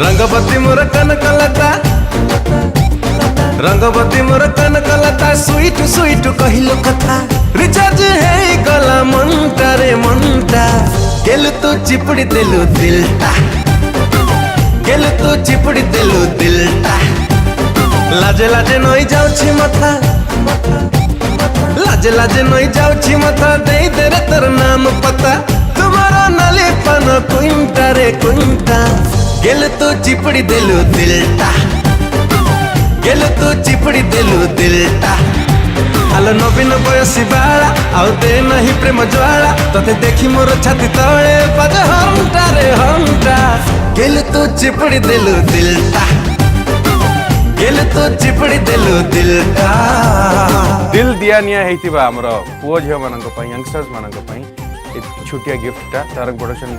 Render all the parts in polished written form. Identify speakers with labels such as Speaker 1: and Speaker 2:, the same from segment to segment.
Speaker 1: रंगवती मोर कनकलता रंगवती मोर Kanaklata sweet sweet कहिलो कथा recharge है गला मनटा रे मनटा गेलु तू चिपड़ी देलु दिलटा गेलु तू चिपड़ी देलु दिलटा लाजे लाजे नई जाउछि मथा लाजे लाजे नई जाउछि मथा दे दे रे तोर नाम पता तुम्हारा नाली पन कुंटा रे कुंटा गेलु तू चिपड़ी देलु दिलटा गेलु तू चिपड़ी देलु दिलटा आलो नवीन बयसी बाला आउ दे नहीं प्रेम ज्वाला तते देखी मोर छाती तळे बाजे हंटा रे हंटा गेलु तू चिपड़ी देलु दिलटा गेलु तू चिपड़ी देलु दिलटा
Speaker 2: दिल दिया निया हेतिबा हमर पुओ झियो मानक पई यंगस्टर्स मानक पई छोटिया गिफ्टटा तारक प्रोडक्शन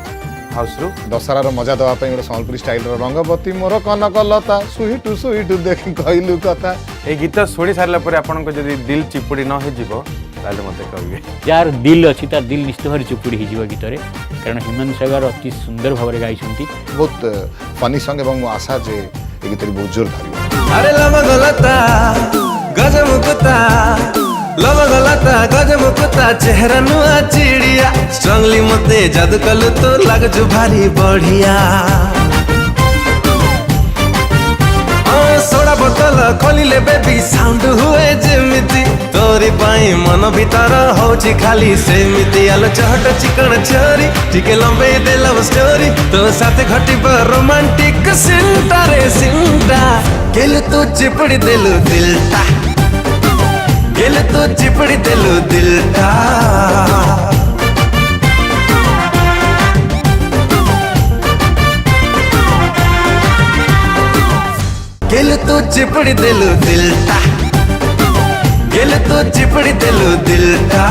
Speaker 2: हाउस रु
Speaker 3: दशहरार मजा देवा गोटे सम्बलपुरी स्टाइल रंगवती मोर कनकलता सुहिटु सुहिटु देख कहलु कथा
Speaker 2: ए गीत शुणी सारा पर आपन जदि दिल चिपुड़ी न हो जिवो ताले मते कहबे
Speaker 4: यार दिल अछि तार दिल निश्चित भाବରେ चिपुड़ी हो जिवो गीत रे कारण हेमंत सागर अति सुंदर भाବରେ गाइछंती
Speaker 3: बहुत फनी सॉन्ग एवं आशा जे ए गीत बहुत जोर धारियो
Speaker 1: अरे लवगलता गजमुकुता लवगलता गजमुकुता चेहरा नुआ चिड़िया स्ट्रांगली मते जादू कलु तो लग जो भारी बढ़िया सोडा बोतल खोलिले बेबी साउंड हुए जेमिति तोरी पाई मन भीतर होची खाली सेमिति आलो चहट चिकन छोरी टिके लंबे दे लव स्टोरी तो साथे घटिब रोमांटिक सिंटा रे सिंटा गेलु तू चिपड़ी देलु दिलटा गेलु तू चिपड़ी देलु दिलटा गेलु तू चिपड़ी देलु दिलटा गेलु तू चिपड़ी देलु दिलटा।